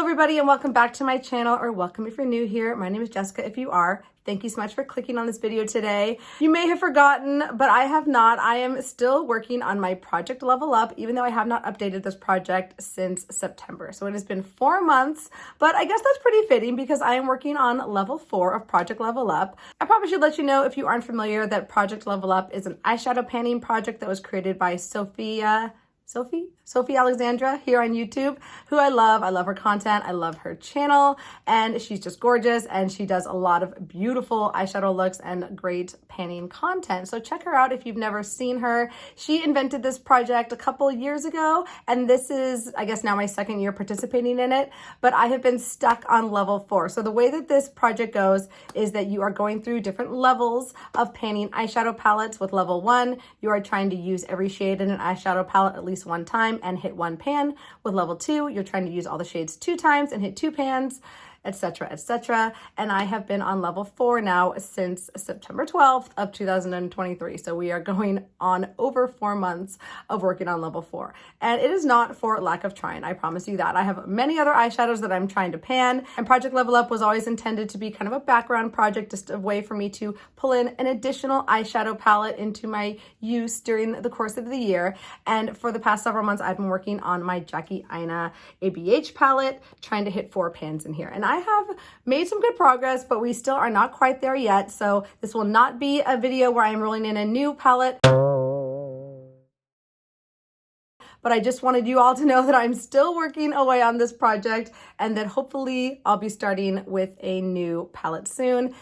everybody, and welcome back to my channel, or welcome if you're new here. My name is Jessica if you are. Thank you so much for clicking on this video today. You may have forgotten, but I have not. I am still working on my Project Level Up, even though I have not updated this project since September. So it has been 4 months, but I guess that's pretty fitting because I am working on level 4 of Project Level Up. I probably should let you know, if you aren't familiar, that Project Level Up is an eyeshadow panning project that was created by Sophie Alexandra here on YouTube, who I love. I love her content. I love her channel, and she's just gorgeous, and she does a lot of beautiful eyeshadow looks and great panning content. So check her out if you've never seen her. She invented this project a couple years ago, and this is, I guess, now my second year participating in it, but I have been stuck on level 4. So the way that this project goes is that you are going through different levels of panning eyeshadow palettes. With level 1, you are trying to use every shade in an eyeshadow palette at least one time and hit 1 pan. With level 2, you're trying to use all the shades 2 times and hit 2 pans, etc., etc. And I have been on level 4 now since September 12th of 2023. So we are going on over 4 months of working on level 4. And it is not for lack of trying, I promise you that. I have many other eyeshadows that I'm trying to pan, and Project Level Up was always intended to be kind of a background project, just a way for me to pull in an additional eyeshadow palette into my use during the course of the year. And for the past several months, I've been working on my Jackie Aina ABH palette, trying to hit 4 pans in here. And I have made some good progress, but we still are not quite there yet. So this will not be a video where I'm rolling in a new palette, but I just wanted you all to know that I'm still working away on this project, and that hopefully I'll be starting with a new palette soon.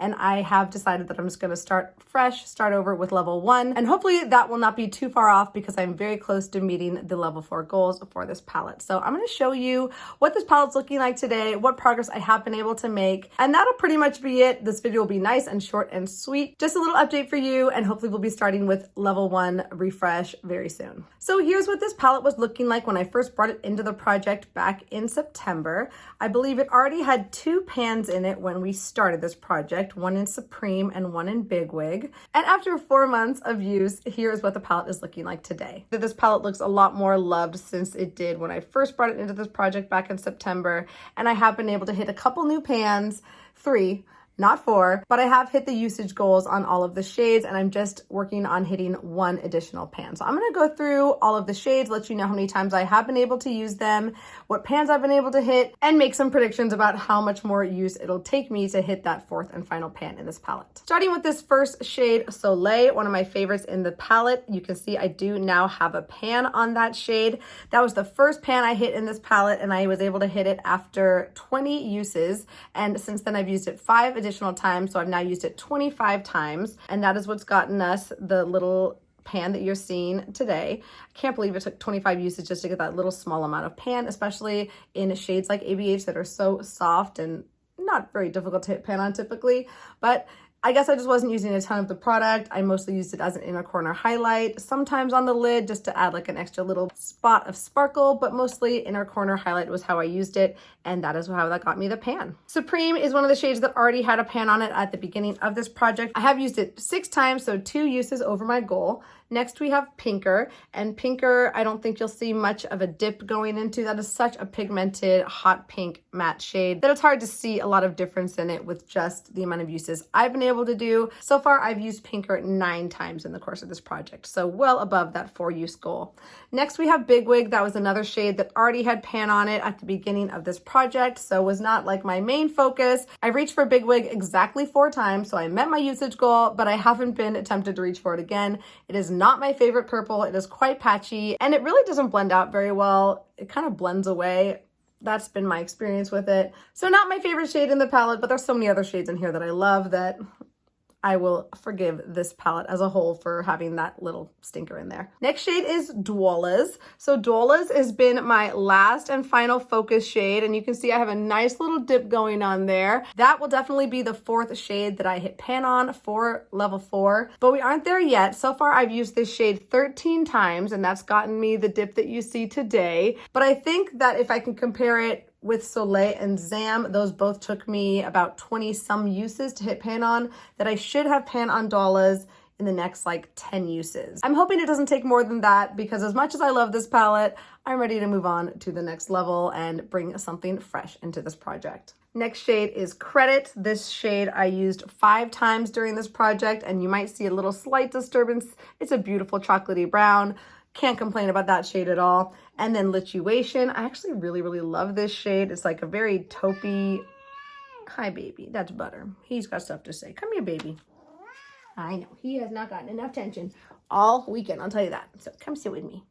And I have decided that I'm just going to start fresh, start over with level 1. And hopefully that will not be too far off because I'm very close to meeting the level 4 goals for this palette. So I'm going to show you what this palette's looking like today, what progress I have been able to make. And that'll pretty much be it. This video will be nice and short and sweet. Just a little update for you. And hopefully we'll be starting with level 1 refresh very soon. So here's what this palette was looking like when I first brought it into the project back in September. I believe it already had 2 pans in it when we started this project. One in Supreme and one in Big Wig. And after 4 months of use, here is what the palette is looking like today. This palette looks a lot more loved since it did when I first brought it into this project back in September. And I have been able to hit a couple new pans, 3, not 4, but I have hit the usage goals on all of the shades, and I'm just working on hitting 1 additional pan. So I'm going to go through all of the shades, let you know how many times I have been able to use them, what pans I've been able to hit, and make some predictions about how much more use it'll take me to hit that 4th and final pan in this palette. Starting with this first shade, Soleil, one of my favorites in the palette. You can see I do now have a pan on that shade. That was the first pan I hit in this palette, and I was able to hit it after 20 uses. And since then I've used it 5 additional times, so I've now used it 25 times, and that is what's gotten us the little pan that you're seeing today. I can't believe it took 25 uses just to get that little small amount of pan, especially in shades like ABH that are so soft and not very difficult to hit pan on typically. But I guess I just wasn't using a ton of the product. I mostly used it as an inner corner highlight, sometimes on the lid just to add like an extra little spot of sparkle, but mostly inner corner highlight was how I used it, and that is how that got me the pan. Supreme is one of the shades that already had a pan on it at the beginning of this project. I have used it 6 times, so 2 uses over my goal. Next we have Pinker, and Pinker I don't think you'll see much of a dip going into. That is such a pigmented hot pink matte shade that it's hard to see a lot of difference in it with just the amount of uses I've been able to do. So far I've used Pinker 9 times in the course of this project, so well above that 4 use goal. Next we have Big Wig. That was another shade that already had pan on it at the beginning of this project, so was not like my main focus. I reached for Big Wig exactly 4 times, so I met my usage goal, but I haven't been tempted to reach for it again. It is not my favorite purple. It is quite patchy, and it really doesn't blend out very well. It kind of blends away. That's been my experience with it. So not my favorite shade in the palette, but there's so many other shades in here that I love that I will forgive this palette as a whole for having that little stinker in there. Next shade is Doulas. So Doulas has been my last and final focus shade, and you can see I have a nice little dip going on there. That will definitely be the 4th shade that I hit pan on for level 4, but we aren't there yet. So far I've used this shade 13 times, and that's gotten me the dip that you see today. But I think that if I can compare it with Soleil and Zam, those both took me about 20 some uses to hit pan on, that I should have pan on Doulas in the next like 10 uses. I'm hoping it doesn't take more than that because as much as I love this palette, I'm ready to move on to the next level and bring something fresh into this project. Next shade is Credit. This shade I used 5 times during this project, and you might see a little slight disturbance. It's a beautiful chocolatey brown. Can't complain about that shade at all. And then Lituation. I actually really, really love this shade. It's like a very taupey. Hi, baby. That's Butter. He's got stuff to say. Come here, baby. I know. He has not gotten enough attention all weekend. I'll tell you that. So come sit with me.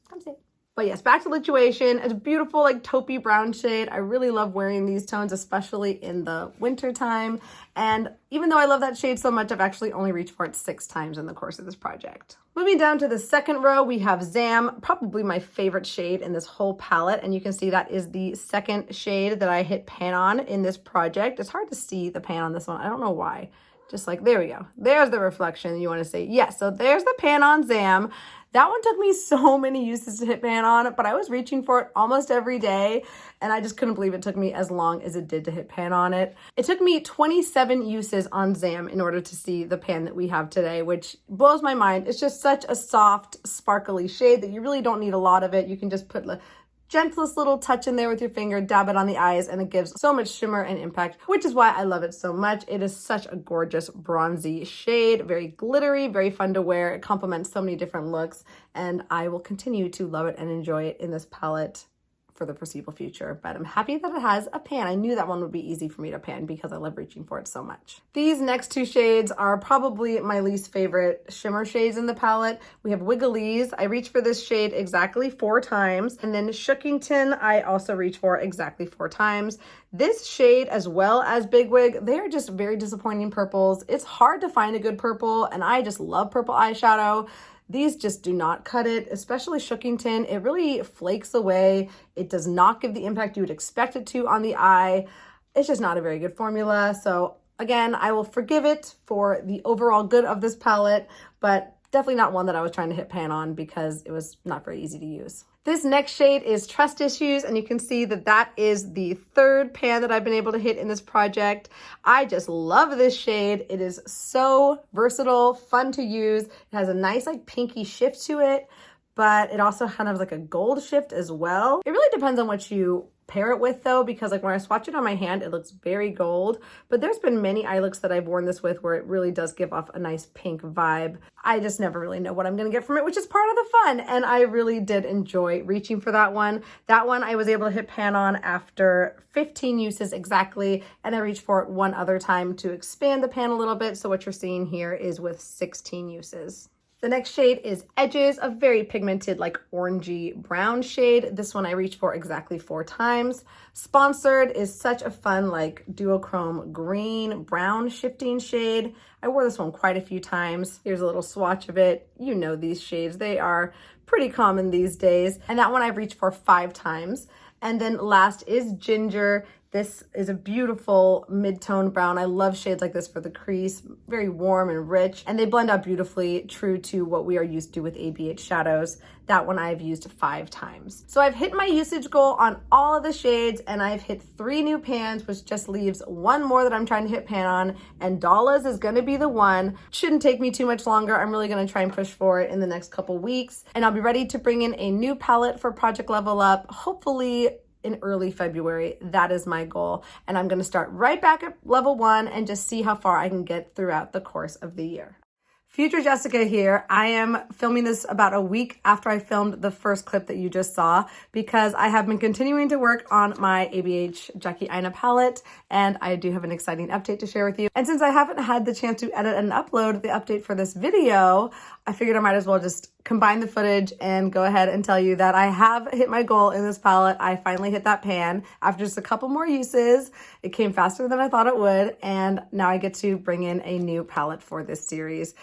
Come sit. But yes, back to Lituation. It's a beautiful like taupey brown shade. I really love wearing these tones, especially in the winter time. And even though I love that shade so much, I've actually only reached for it 6 times in the course of this project. Moving down to the second row, we have Zam, probably my favorite shade in this whole palette. And you can see that is the second shade that I hit pan on in this project. It's hard to see the pan on this one. I don't know why. Just like, there we go. There's the reflection you want to see. Yes, so there's the pan on Zam. That one took me so many uses to hit pan on, but I was reaching for it almost every day, and I just couldn't believe it took me as long as it did to hit pan on it. It took me 27 uses on Zam in order to see the pan that we have today, which blows my mind. It's just such a soft, sparkly shade that you really don't need a lot of it. You can just put the gentlest little touch in there with your finger, dab it on the eyes, and it gives so much shimmer and impact, which is why I love it so much. It is such a gorgeous bronzy shade, very glittery, very fun to wear. It complements so many different looks, and I will continue to love it and enjoy it in this palette for the foreseeable future, but I'm happy that it has a pan. I knew that one would be easy for me to pan because I love reaching for it so much. These next 2 shades are probably my least favorite shimmer shades in the palette. We have Wiggleze. I reached for this shade exactly 4 times. And then Shookington, I also reached for exactly 4 times. This shade, as well as Big Wig, they are just very disappointing purples. It's hard to find a good purple, and I just love purple eyeshadow. These just do not cut it, especially Shookington. It really flakes away. It does not give the impact you would expect it to on the eye. It's just not a very good formula. So again, I will forgive it for the overall good of this palette, but definitely not one that I was trying to hit pan on because it was not very easy to use. This next shade is Trust Issues, and you can see that that is the 3rd pan that I've been able to hit in this project. I just love this shade. It is so versatile, fun to use. It has a nice like pinky shift to it, but it also kind of like a gold shift as well. It really depends on what you pair it with though, because like when I swatch it on my hand, it looks very gold, but there's been many eye looks that I've worn this with where it really does give off a nice pink vibe. I just never really know what I'm gonna get from it, which is part of the fun. And I really did enjoy reaching for that one. That one I was able to hit pan on after 15 uses exactly, and I reached for it 1 other time to expand the pan a little bit. So what you're seeing here is with 16 uses. The next shade is Edges, a very pigmented, like orangey brown shade. This one I reached for exactly 4 times. Sponsored is such a fun, like duochrome green, brown shifting shade. I wore this one quite a few times. Here's a little swatch of it. You know these shades, they are pretty common these days. And that one I've reached for 5 times. And then last is Ginger. This is a beautiful mid-tone brown. I love shades like this for the crease, very warm and rich, and they blend out beautifully, true to what we are used to with ABH shadows. That one I've used 5 times. So I've hit my usage goal on all of the shades, and I've hit 3 new pans, which just leaves 1 more that I'm trying to hit pan on, and Dolla's is gonna be the one. Shouldn't take me too much longer. I'm really gonna try and push for it in the next couple weeks, and I'll be ready to bring in a new palette for Project Level Up, hopefully in early February. That is my goal. And I'm gonna start right back at level 1 and just see how far I can get throughout the course of the year. Future Jessica here. I am filming this about a week after I filmed the first clip that you just saw because I have been continuing to work on my ABH Jackie Aina palette, and I do have an exciting update to share with you. And since I haven't had the chance to edit and upload the update for this video, I figured I might as well just combine the footage and go ahead and tell you that I have hit my goal in this palette. I finally hit that pan after just a couple more uses. It came faster than I thought it would, and now I get to bring in a new palette for this series.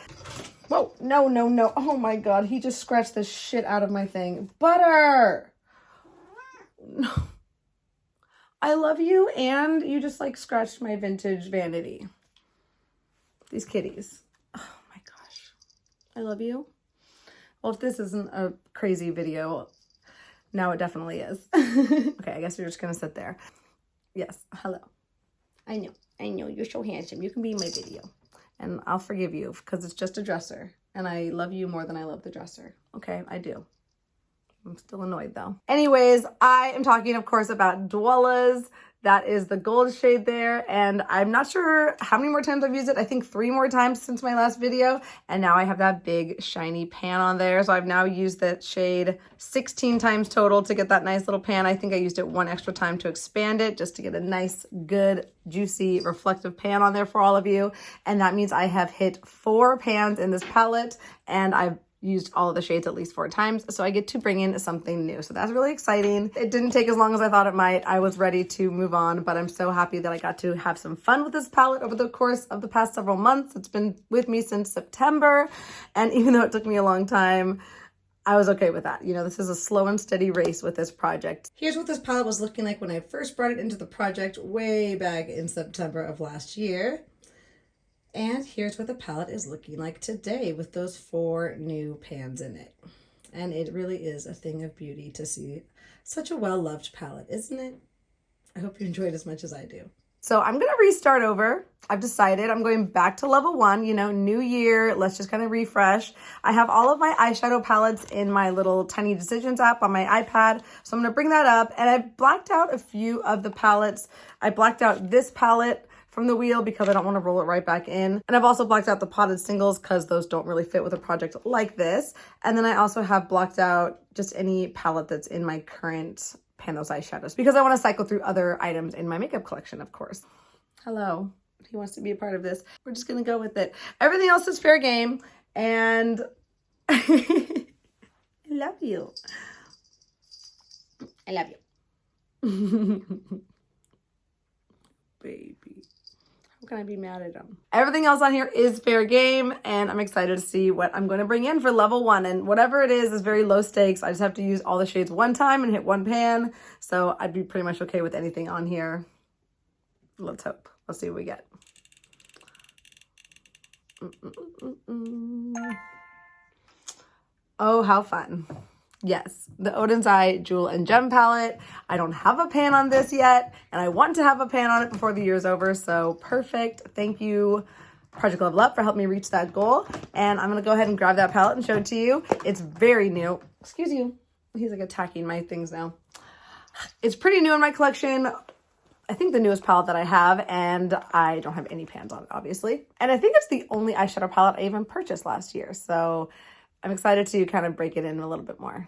Whoa, no, no, no. Oh my God, he just scratched the shit out of my thing. Butter! No. I love you, and you just like scratched my vintage vanity. These kitties. Oh my gosh. I love you. Well, if this isn't a crazy video, now it definitely is. Okay, I guess you're just gonna sit there. Yes, hello. I know, you're so handsome. You can be in my video. and I'll forgive you because it's just a dresser and I love you more than I love the dresser. Okay, I do. I'm still annoyed though. Anyways, I am talking, of course, about Dwella's. That is the gold shade there, and I'm not sure how many more times I've used it. I think 3 more times since my last video, and now I have that big shiny pan on there. So I've now used that shade 16 times total to get that nice little pan. I think I used it 1 extra time to expand it just to get a nice, good, juicy, reflective pan on there for all of you. And that means I have hit 4 pans in this palette, and I've used all of the shades at least 4 times, so I get to bring in something new. So that's really exciting. It didn't take as long as I thought it might. I was ready to move on, but I'm so happy that I got to have some fun with this palette over the course of the past several months. It's been with me since September, and even though it took me a long time, I was okay with that. You know, this is a slow and steady race with this project. Here's what this palette was looking like when I first brought it into the project way back in September of last year. And here's what the palette is looking like today with those 4 new pans in it. And it really is a thing of beauty to see such a well-loved palette, isn't it? I hope you enjoyed as much as I do. So I'm going to restart over. I've decided I'm going back to level 1, you know, new year. Let's just kind of refresh. I have all of my eyeshadow palettes in my little Tiny Decisions app on my iPad. So I'm going to bring that up, and I've blacked out a few of the palettes. I blacked out this palette from the wheel because I don't want to roll it right back in. And I've also blacked out the potted singles because those don't really fit with a project like this. And then I also have blocked out just any palette that's in my current Panos eyeshadows because I want to cycle through other items in my makeup collection, of course. Hello, he wants to be a part of this. We're just going to go with it. Everything else is fair game, and I love you. I love you. Baby. How can I be mad at him? Everything else on here is fair game, and I'm excited to see what I'm going to bring in for level 1. And whatever it is very low stakes. I just have to use all the shades 1 time and hit 1 pan. So I'd be pretty much okay with anything on here. Let's hope. Let's see what we get. Oh, how fun. Yes, the Oden's Eye Jewel and Gem palette. I don't have a pan on this yet, and I want to have a pan on it before the year's over, so perfect. Thank you, Project Level Up, for helping me reach that goal. And I'm going to go ahead and grab that palette and show it to you. It's very new. Excuse you. He's like attacking my things now. It's pretty new in my collection. I think the newest palette that I have, and I don't have any pans on it, obviously. And I think it's the only eyeshadow palette I even purchased last year, so I'm excited to kind of break it in a little bit more.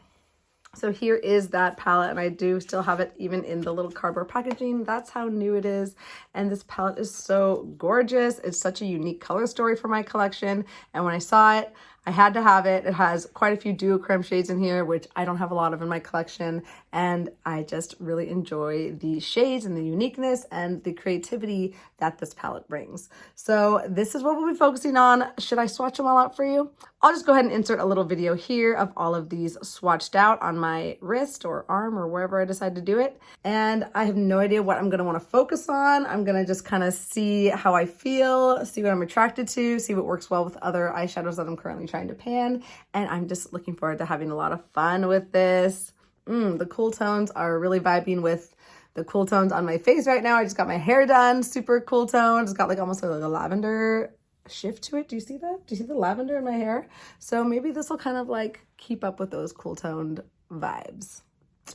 So here is that palette, and I do still have it even in the little cardboard packaging. That's how new it is. And this palette is so gorgeous. It's such a unique color story for my collection. And when I saw it, I had to have it. It has quite a few duochrome shades in here, which I don't have a lot of in my collection. And I just really enjoy the shades and the uniqueness and the creativity that this palette brings. So this is what we'll be focusing on. Should I swatch them all out for you? I'll just go ahead and insert a little video here of all of these swatched out on my wrist or arm or wherever I decide to do it. And I have no idea what I'm going to want to focus on. I'm going to just kind of see how I feel, see what I'm attracted to, see what works well with other eyeshadows that I'm currently trying to pan. And I'm just looking forward to having a lot of fun with this. The cool tones are really vibing with the cool tones on my face right now. I just got my hair done, super cool tones. It's got like almost like a lavender shift to it. Do you see that? Do you see the lavender in my hair? So maybe this will kind of like keep up with those cool toned vibes.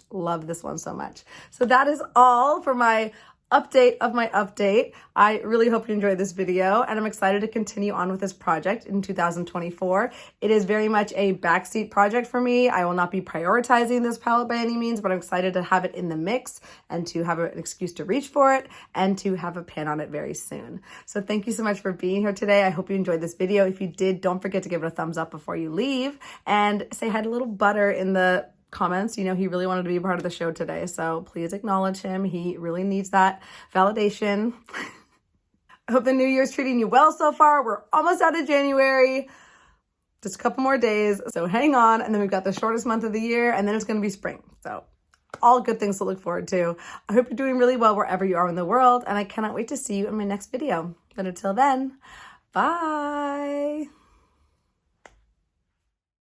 Love this one so much. So that is all for my update of my update. I really hope you enjoyed this video, and I'm excited to continue on with this project in 2024. It is very much a backseat project for me. I will not be prioritizing this palette by any means, but I'm excited to have it in the mix and to have an excuse to reach for it and to have a pan on it very soon. So thank you so much for being here today. I hope you enjoyed this video. If you did, don't forget to give it a thumbs up before you leave, and say hi to little Butter in the comments. You know, he really wanted to be a part of the show today, so please acknowledge him. He really needs that validation. I hope the new year's treating you well so far. We're almost out of January, just a couple more days, so hang on. And then we've got the shortest month of the year, and then it's going to be spring, so all good things to look forward to. I hope you're doing really well wherever you are in the world, and I cannot wait to see you in my next video. But until then, bye.